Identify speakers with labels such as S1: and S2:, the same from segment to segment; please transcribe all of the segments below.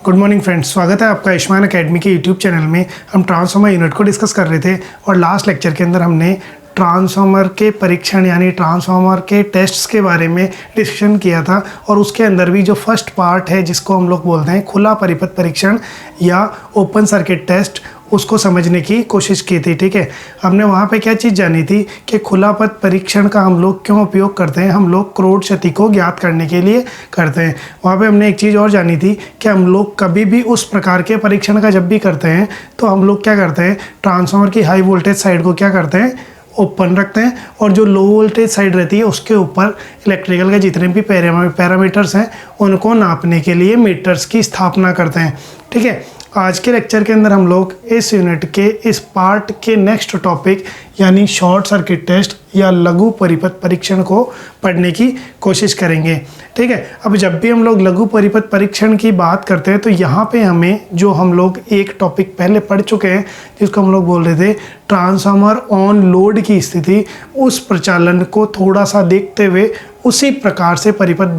S1: Good morning friends, स्वागत है आपका आयुष्मान अकेडमी के यूट्यूब चैनल में। हम ट्रांसफार्मर यूनिट को डिस्कस कर रहे थे और लास्ट लेक्चर के अंदर हमने ट्रांसफार्मर के परीक्षण यानी ट्रांसफार्मर के टेस्ट्स के बारे में डिस्कशन किया था। और उसके अंदर भी जो फर्स्ट पार्ट है जिसको हम लोग बोलते हैं खुला परिपथ परीक्षण या ओपन सर्किट टेस्ट, उसको समझने की कोशिश की थी। ठीक है, हमने वहाँ पे क्या चीज़ जानी थी कि खुला पथ परीक्षण का हम लोग क्यों उपयोग करते हैं। हम लोग क्रोड क्षति को ज्ञात करने के लिए करते हैं। वहाँ पे हमने एक चीज़ और जानी थी कि हम लोग कभी भी उस प्रकार के परीक्षण का जब भी करते हैं तो हम लोग क्या करते हैं, ट्रांसफार्मर की हाई वोल्टेज साइड को क्या करते हैं, ओपन रखते हैं, और जो लो वोल्टेज साइड रहती है उसके ऊपर इलेक्ट्रिकल के जितने भी पैरामीटर्स हैं उनको नापने के लिए मीटर्स की स्थापना करते हैं। ठीक है, आज के लेक्चर के अंदर हम लोग इस यूनिट के इस पार्ट के नेक्स्ट टॉपिक यानी शॉर्ट सर्किट टेस्ट या लघु परिपथ परीक्षण को पढ़ने की कोशिश करेंगे। ठीक है, अब जब भी हम लोग लघु परिपथ परीक्षण की बात करते हैं तो यहाँ पे हमें जो हम लोग एक टॉपिक पहले पढ़ चुके हैं जिसको हम लोग बोल रहे थे ट्रांसफार्मर ऑन लोड की स्थिति, उस प्रचालन को थोड़ा सा देखते हुए उसी प्रकार से परिपथ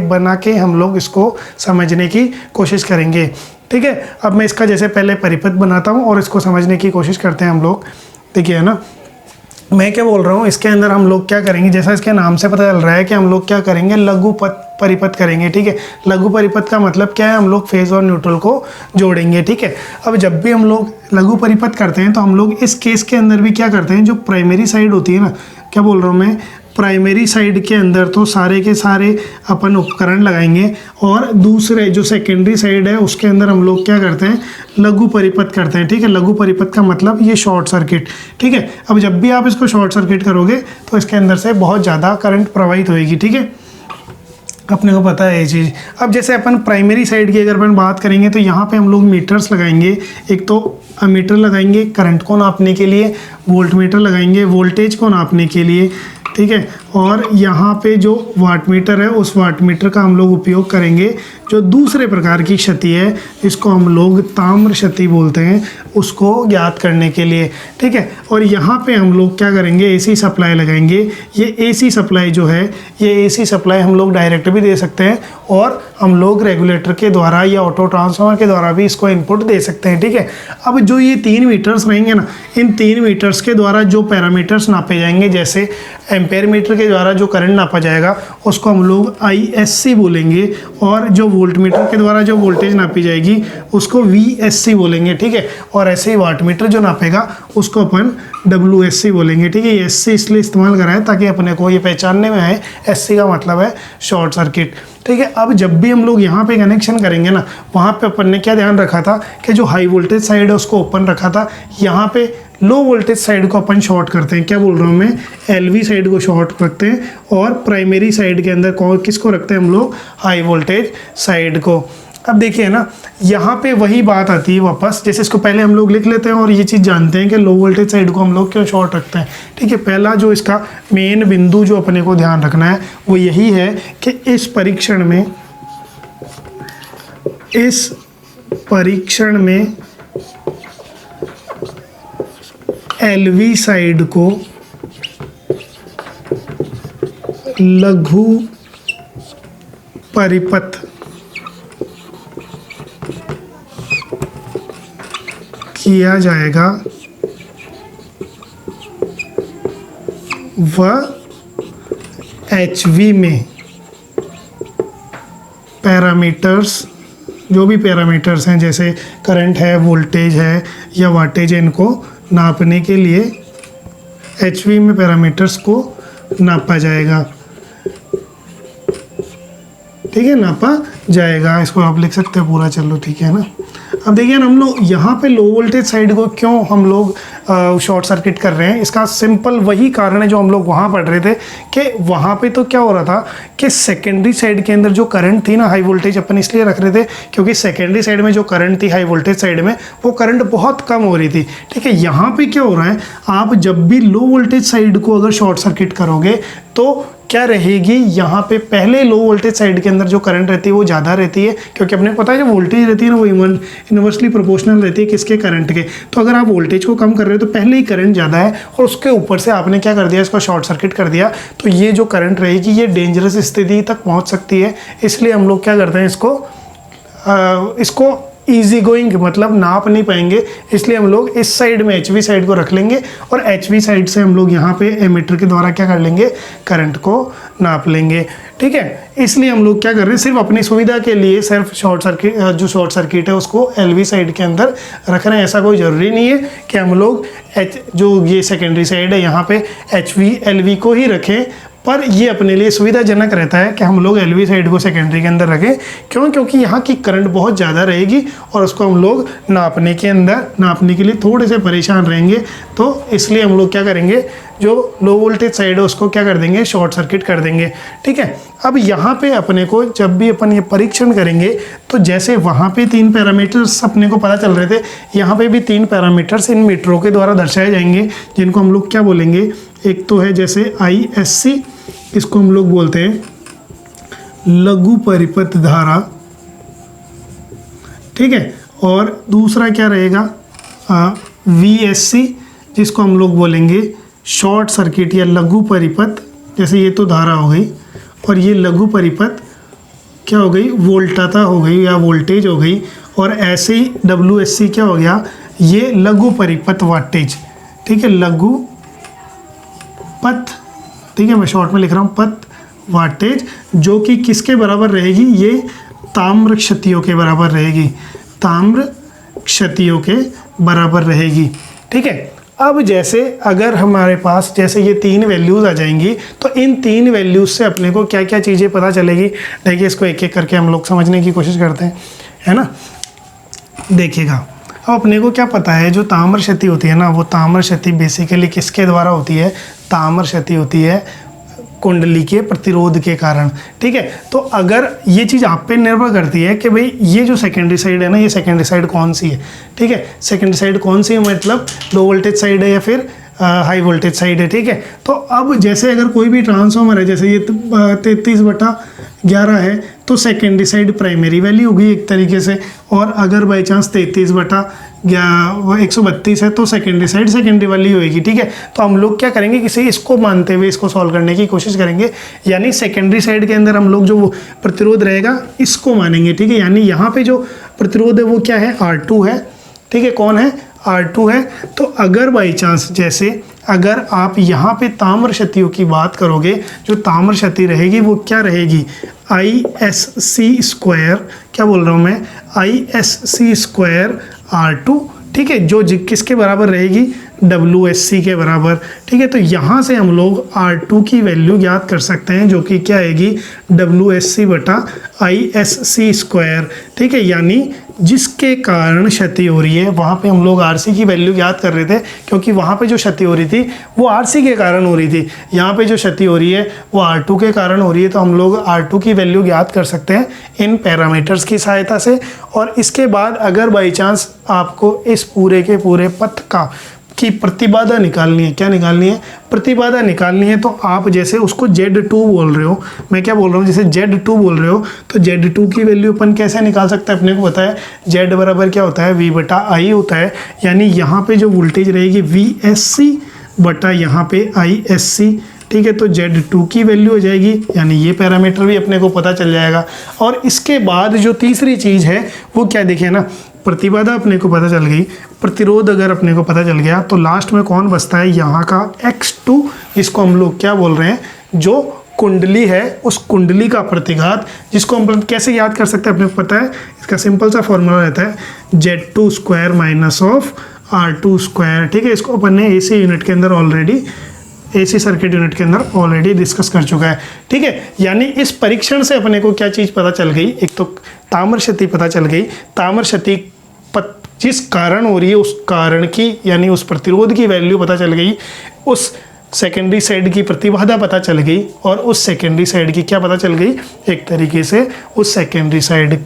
S1: बना के हम लोग इसको समझने की कोशिश करेंगे। ठीक है, अब मैं इसका जैसे पहले परिपथ बनाता हूँ और इसको समझने की कोशिश करते हैं हम लोग। देखिए है ना, मैं क्या बोल रहा हूँ, इसके अंदर हम लोग क्या करेंगे, जैसा इसके नाम से पता चल रहा है कि हम लोग क्या करेंगे, लघु परिपथ करेंगे। ठीक है, लघु परिपथ का मतलब क्या है, हम लोग फेज और न्यूट्रल को जोड़ेंगे। ठीक है, अब जब भी हम लोग लघु परिपथ करते हैं तो हम लोग इस केस के अंदर भी क्या करते हैं, जो प्राइमरी साइड होती है ना, क्या बोल रहा हूँ मैं, प्राइमरी साइड के अंदर तो सारे के सारे अपन उपकरण लगाएंगे और दूसरे जो सेकेंडरी साइड है उसके अंदर हम लोग क्या करते हैं, लघु परिपथ करते हैं। ठीक है, लघु परिपथ का मतलब ये शॉर्ट सर्किट। ठीक है, अब जब भी आप इसको शॉर्ट सर्किट करोगे तो इसके अंदर से बहुत ज़्यादा करंट प्रवाहित होएगी। ठीक है, अपने को पता है ये चीज़। अब जैसे अपन प्राइमरी साइड की अगर अपन बात करेंगे तो यहाँ पे हम लोग मीटर्स लगाएंगे। एक तो अमीटर लगाएंगे करंट को नापने के लिए, वोल्ट मीटर लगाएंगे वोल्टेज को नापने के लिए। ठीक है, और यहाँ पे जो वाट मीटर है उस वाट मीटर का हम लोग उपयोग करेंगे। जो दूसरे प्रकार की क्षति है इसको हम लोग ताम्र क्षति बोलते हैं, उसको ज्ञात करने के लिए। ठीक है, और यहाँ पे हम लोग क्या करेंगे, एसी सप्लाई लगाएंगे। ये एसी सप्लाई जो है, ये एसी सप्लाई हम लोग डायरेक्ट भी दे सकते हैं और हम लोग रेगुलेटर के द्वारा या ऑटो ट्रांसफार्मर के द्वारा भी इसको इनपुट दे सकते हैं। ठीक है, अब जो ये 3 मीटर्स रहेंगे ना, इन 3 मीटर्स के द्वारा जो पैरामीटर्स नापे जाएंगे, जैसे एम्पेयर मीटर के द्वारा जो करंट नापा जाएगा उसको हम लोग ISC बोलेंगे, और जो वोल्ट मीटर के द्वारा जो वोल्टेज नापी जाएगी उसको VSC बोलेंगे। ठीक है, और ऐसे ही वाट मीटर जो नापेगा उसको अपन WSC बोलेंगे। ठीक है, ये SC इसलिए इस्तेमाल करा है ताकि अपने को ये पहचानने में आए, SC का मतलब है शॉर्ट सर्किट। ठीक है, अब जब भी हम लोग यहाँ पे कनेक्शन करेंगे ना, वहाँ पे अपन ने क्या ध्यान रखा था कि जो हाई वोल्टेज साइड है उसको ओपन रखा था, यहाँ पे लो वोल्टेज साइड को अपन शॉर्ट करते हैं। क्या बोल रहा हूँ मैं, LV साइड को शॉर्ट रखते हैं और प्राइमरी साइड के अंदर किसको रखते हैं हम लोग, हाई वोल्टेज साइड को। अब देखिए ना, यहाँ पे वही बात आती है वापस, जैसे इसको पहले हम लोग लिख लेते हैं और ये चीज़ जानते हैं कि लो वोल्टेज साइड को हम लोग क्यों शॉर्ट रखते हैं। ठीक है, पहला जो इसका मेन बिंदु जो अपने को ध्यान रखना है वो यही है कि इस परीक्षण में LV साइड को लघु परिपथ किया जाएगा व HV में पैरामीटर्स, जो भी पैरामीटर्स हैं जैसे करंट है, वोल्टेज है या वाटेज है, इनको नापने के लिए HV में पैरामीटर्स को नापा जाएगा। ठीक है, नापा जाएगा, इसको आप लिख सकते हैं पूरा। चलो ठीक है ना, अब देखिए ना, हम लोग यहाँ पे लो वोल्टेज साइड को क्यों हम लोग शॉर्ट सर्किट कर रहे हैं, इसका सिंपल वही कारण है जो हम लोग वहाँ पढ़ रहे थे कि वहाँ पे तो क्या हो रहा था कि सेकेंडरी साइड के अंदर जो करंट थी ना, हाई वोल्टेज अपन इसलिए रख रहे थे क्योंकि सेकेंडरी साइड में जो करंट थी हाई वोल्टेज साइड में, वो करंट बहुत कम हो रही थी। ठीक है, यहाँ पे क्या हो रहा है, आप जब भी लो वोल्टेज साइड को अगर शॉर्ट सर्किट करोगे तो क्या रहेगी, यहाँ पे पहले लो वोल्टेज साइड के अंदर जो करंट रहती है वो ज़्यादा रहती है, क्योंकि अपने पता है जो वोल्टेज रहती है ना वो इन्वर्सली प्रोपोर्शनल रहती है किसके, करंट के। तो अगर आप वोल्टेज को कम कर रहे हो तो पहले ही करंट ज़्यादा है और उसके ऊपर से आपने क्या कर दिया, इसको शॉर्ट सर्किट कर दिया, तो ये जो करंट रहेगी ये डेंजरस स्थिति तक पहुँच सकती है। इसलिए हम लोग क्या करते हैं, इसको इसको ईजी गोइंग मतलब नाप नहीं पाएंगे, इसलिए हम लोग इस साइड में एच वी साइड को रख लेंगे और एच वी साइड से हम लोग यहाँ पे एमीटर के द्वारा क्या कर लेंगे, करंट को नाप लेंगे। ठीक है, इसलिए हम लोग क्या कर रहे हैं, सिर्फ अपनी सुविधा के लिए सिर्फ शॉर्ट सर्किट जो शॉर्ट सर्किट है उसको एल वी साइड के अंदर रख रहे हैं। ऐसा कोई ज़रूरी नहीं है कि हम लोग जो ये सेकेंडरी साइड है यहाँ पे एच वी एल वी को ही रखें, पर ये अपने लिए सुविधाजनक रहता है कि हम लोग एलवी साइड को सेकेंडरी के अंदर रखें। क्यों? क्योंकि यहाँ की करंट बहुत ज़्यादा रहेगी और उसको हम लोग नापने के लिए थोड़े से परेशान रहेंगे। तो इसलिए हम लोग क्या करेंगे, जो लो वोल्टेज साइड है उसको क्या कर देंगे, शॉर्ट सर्किट कर देंगे। ठीक है, अब यहाँ पे अपने को जब भी अपन ये परीक्षण करेंगे तो जैसे वहाँ पे 3 पैरामीटर्स अपने को पता चल रहे थे, यहाँ पे भी 3 पैरामीटर्स इन मीटरों के द्वारा दर्शाए जाएंगे, जिनको हम लोग क्या बोलेंगे, एक तो है जैसे ISC, इसको हम लोग बोलते हैं लघु परिपथ धारा। ठीक है, और दूसरा क्या रहेगा VSC, जिसको हम लोग बोलेंगे शॉर्ट सर्किट या लघु परिपथ। जैसे ये तो धारा हो गई और ये लघु परिपथ क्या हो गई, वोल्टता हो गई या वोल्टेज हो गई। और ऐसे ही WSC क्या हो गया, ये लघु परिपथ वाटेज। ठीक है, लघु पथ, ठीक है मैं शॉर्ट में लिख रहा हूँ, पथ वाटेज, जो कि किसके बराबर रहेगी, ये ताम्र क्षतियों के बराबर रहेगी, ताम्र क्षतियों के बराबर रहेगी। ठीक है, अब जैसे अगर हमारे पास जैसे ये 3 वैल्यूज़ आ जाएंगी तो इन 3 वैल्यूज़ से अपने को क्या क्या चीज़ें पता चलेगी। देखिए इसको एक एक करके हम लोग समझने की कोशिश करते हैं, है ना। देखिएगा, अब अपने को क्या पता है, जो ताम्र क्षति होती है ना, वो ताम्र क्षति बेसिकली किसके द्वारा होती है, ताम्र क्षति होती है कुंडली के प्रतिरोध के कारण। ठीक है, तो अगर ये चीज़ आप पे निर्भर करती है कि भाई ये जो सेकेंडरी साइड है ना, ये सेकेंडरी साइड कौन सी है। ठीक है, सेकेंडरी साइड कौन सी है, मतलब लो वोल्टेज साइड है या फिर हाई वोल्टेज साइड है। ठीक है, तो अब जैसे अगर कोई भी ट्रांसफार्मर है, जैसे ये 33/11 है, तो सेकेंडरी साइड प्राइमरी वैल्यू होगी एक तरीके से। और अगर बाई चांस 33/132 है तो सेकेंडरी साइड सेकेंडरी वैल्यू होगी। ठीक है, तो हम लोग क्या करेंगे, किसी इसको मानते हुए इसको सॉल्व करने की कोशिश करेंगे, यानी सेकेंडरी साइड के अंदर हम लोग जो प्रतिरोध रहेगा इसको मानेंगे। ठीक है, यानी यहाँ पे जो प्रतिरोध है वो क्या है, R2 है। ठीक है, कौन है, R2 है। तो अगर बाई चांस जैसे अगर आप यहाँ पे ताम्र क्षतियों की बात करोगे, जो ताम्र क्षति रहेगी वो क्या रहेगी, ISC², क्या बोल रहा हूँ मैं, ISC² R2। ठीक है, जो किसके बराबर रहेगी, WSC के बराबर। ठीक है, तो यहाँ से हम लोग R2 की वैल्यू ज्ञात कर सकते हैं, जो कि क्या आएगी, WSC/ISC²। ठीक है, यानी जिसके कारण क्षति हो रही है, वहाँ पे हम लोग RC की वैल्यू ज्ञात कर रहे थे, क्योंकि वहाँ पे जो क्षति हो रही थी वो RC के कारण हो रही थी। यहाँ पे जो क्षति हो रही है वो R2 के कारण हो रही है, तो हम लोग R2 की वैल्यू ज्ञात कर सकते हैं इन पैरामीटर्स की सहायता से। और इसके बाद अगर बाई चांस आपको इस पूरे के पूरे पथ की प्रतिबाधा निकालनी है, क्या निकालनी है, प्रतिबाधा निकालनी है, तो आप जैसे उसको Z2 बोल रहे हो, मैं क्या बोल रहा हूँ, जैसे Z2 बोल रहे हो, तो Z2 की वैल्यू अपन कैसे निकाल सकते हैं, अपने को पता है Z बराबर क्या होता है, V/I होता है। यानी यहाँ पे जो वोल्टेज रहेगी VSC बटा यहाँ पे ISC। ठीक है, तो Z2 की वैल्यू हो जाएगी, यानी ये पैरामीटर भी अपने को पता चल जाएगा। और इसके बाद जो तीसरी चीज़ है वो क्या, देखिए ना, प्रतिबाधा अपने को पता चल गई, प्रतिरोध अगर अपने को पता चल गया, तो लास्ट में कौन बचता है, यहाँ का X2, जिसको हम लोग क्या बोल रहे हैं, जो कुंडली है उस कुंडली का प्रतिघात, जिसको हम कैसे याद कर सकते हैं, अपने को पता है, इसका सिंपल सा फॉर्मूला रहता है Z2² - R2²। ठीक है, इसको अपन ने AC यूनिट के अंदर ऑलरेडी, AC सर्किट यूनिट के अंदर ऑलरेडी डिस्कस कर चुका है। ठीक है, यानी इस परीक्षण से अपने को क्या चीज़ पता चल गई, एक तो ताम्र क्षति पता चल गई, ताम्र क्षति जिस कारण हो रही है उस कारण की, यानी उस प्रतिरोध की वैल्यू पता चल गई, उस सेकेंडरी साइड की प्रतिबाधा पता चल गई, और उस सेकेंडरी साइड की क्या पता चल गई, एक तरीके से उस सेकेंडरी साइड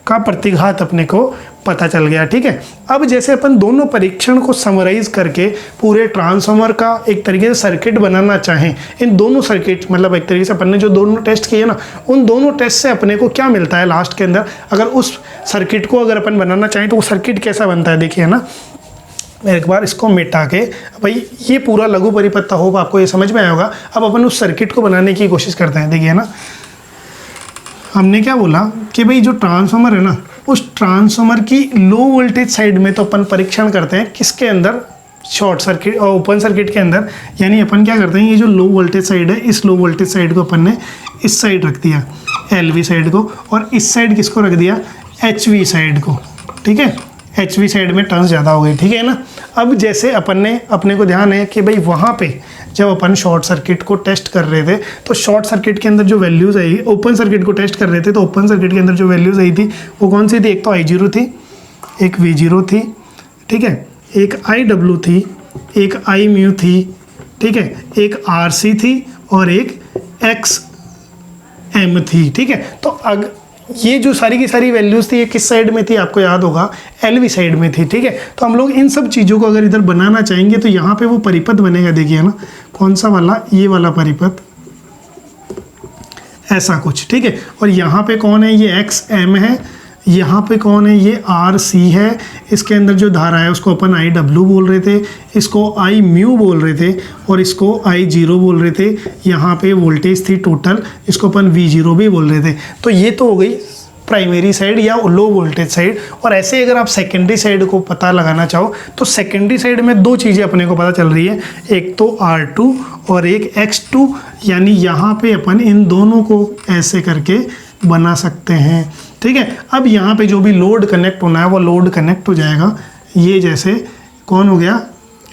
S1: का प्रतिघात अपने को पता चल गया। ठीक है, अब जैसे अपन दोनों परीक्षण को समराइज करके पूरे ट्रांसफार्मर का एक तरीके से सर्किट बनाना चाहें, इन दोनों सर्किट मतलब एक तरीके से अपन ने जो दोनों टेस्ट किए ना, उन दोनों टेस्ट से अपने को क्या मिलता है लास्ट के अंदर, अगर उस सर्किट को अगर अपन बनाना चाहें तो वो सर्किट कैसा बनता है, देखिए ना, मैं एक बार इसको मिटा के, भाई ये पूरा लघु परिपथ होगा, आपको ये समझ में आया होगा। अब अपन उस सर्किट को बनाने की कोशिश करते हैं। देखिए ना, हमने क्या बोला कि भाई जो ट्रांसफार्मर है ना, उस ट्रांसफार्मर की लो वोल्टेज साइड में तो अपन परीक्षण करते हैं किसके अंदर, शॉर्ट सर्किट और ओपन सर्किट के अंदर। यानी अपन क्या करते हैं, ये जो लो वोल्टेज साइड है, इस लो वोल्टेज साइड को अपन ने इस साइड रख दिया, LV साइड को, और इस साइड किसको रख दिया, HV साइड को। ठीक है, HV साइड में टर्न्स ज़्यादा हो गई, ठीक है ना। अब जैसे अपन ने, अपने को ध्यान है कि भाई वहाँ पे जब अपन शॉर्ट सर्किट को टेस्ट कर रहे थे तो शॉर्ट सर्किट के अंदर जो वैल्यूज़ आई, ओपन सर्किट को टेस्ट कर रहे थे तो ओपन सर्किट के अंदर जो वैल्यूज़ आई थी वो कौन सी थी, एक तो I0 थी, एक V0 थी, ठीक है, एक IW थी, एक Imu थी, ठीक है, एक RC थी और एक XM थी। ठीक है, तो ये जो सारी की सारी वैल्यूज़ थी ये किस साइड में थी, आपको याद होगा, LV साइड में थी। ठीक है, तो हम लोग इन सब चीज़ों को अगर इधर बनाना चाहेंगे तो यहाँ पे वो परिपथ बनेगा, देखिए ना, कौन सा वाला, ये वाला परिपथ, ऐसा कुछ। ठीक है, और यहाँ पे कौन है, ये XM है, यहाँ पे कौन है, ये RC है, इसके अंदर जो धारा है उसको अपन IW बोल रहे थे, इसको Imu बोल रहे थे और इसको I0 बोल रहे थे। यहाँ पे वोल्टेज थी टोटल, इसको अपन V0 भी बोल रहे थे। तो ये तो हो गई प्राइमरी साइड या लो वोल्टेज साइड। और ऐसे अगर आप सेकेंडरी साइड को पता लगाना चाहो तो सेकेंडरी साइड में दो चीज़ें अपने को पता चल रही है, एक तो R2 और एक X2। यानी यहाँ पे अपन इन दोनों को ऐसे करके बना सकते हैं। ठीक है, अब यहाँ पे जो भी लोड कनेक्ट होना है वो लोड कनेक्ट हो जाएगा। ये जैसे कौन हो गया,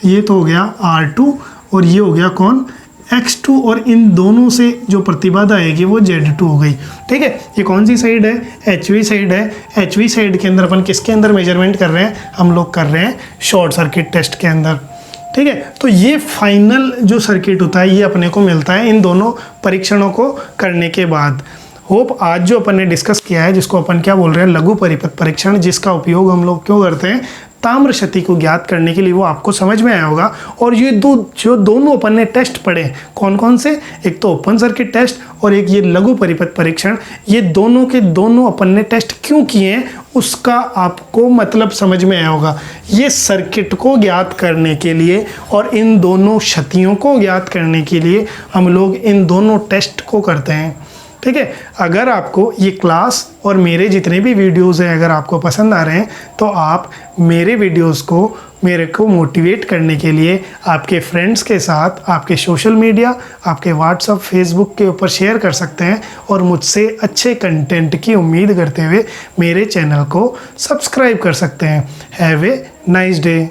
S1: ये तो हो गया R2 और ये हो गया कौन, X2, और इन दोनों से जो प्रतिबाधा आएगी वो Z2 हो गई। ठीक है, ये कौन सी साइड है, HV साइड है। HV साइड के अंदर अपन किसके अंदर मेजरमेंट कर रहे हैं, हम लोग कर रहे हैं शॉर्ट सर्किट टेस्ट के अंदर। ठीक है, तो ये फाइनल जो सर्किट होता है ये अपने को मिलता है इन दोनों परीक्षणों को करने के बाद। होप आज जो अपन ने डिस्कस किया है, जिसको अपन क्या बोल रहे हैं, लघु परिपथ परीक्षण, जिसका उपयोग हम लोग क्यों करते हैं, ताम्र क्षति को ज्ञात करने के लिए, वो आपको समझ में आया होगा। और ये जो दोनों अपन ने टेस्ट पढ़े, कौन कौन से, एक तो ओपन सर्किट टेस्ट और एक ये लघु परिपथ परीक्षण, ये दोनों के दोनों अपन ने टेस्ट क्यों किए हैं उसका आपको मतलब समझ में आया होगा। ये सर्किट को ज्ञात करने के लिए और इन दोनों क्षतियों को ज्ञात करने के लिए हम लोग इन दोनों टेस्ट को करते हैं। ठीक है, अगर आपको ये क्लास और मेरे जितने भी वीडियोस हैं अगर आपको पसंद आ रहे हैं तो आप मेरे वीडियोस को मेरे को मोटिवेट करने के लिए आपके फ्रेंड्स के साथ, आपके सोशल मीडिया, आपके व्हाट्सएप, फेसबुक के ऊपर शेयर कर सकते हैं और मुझसे अच्छे कंटेंट की उम्मीद करते हुए मेरे चैनल को सब्सक्राइब कर सकते हैं। Have a nice day.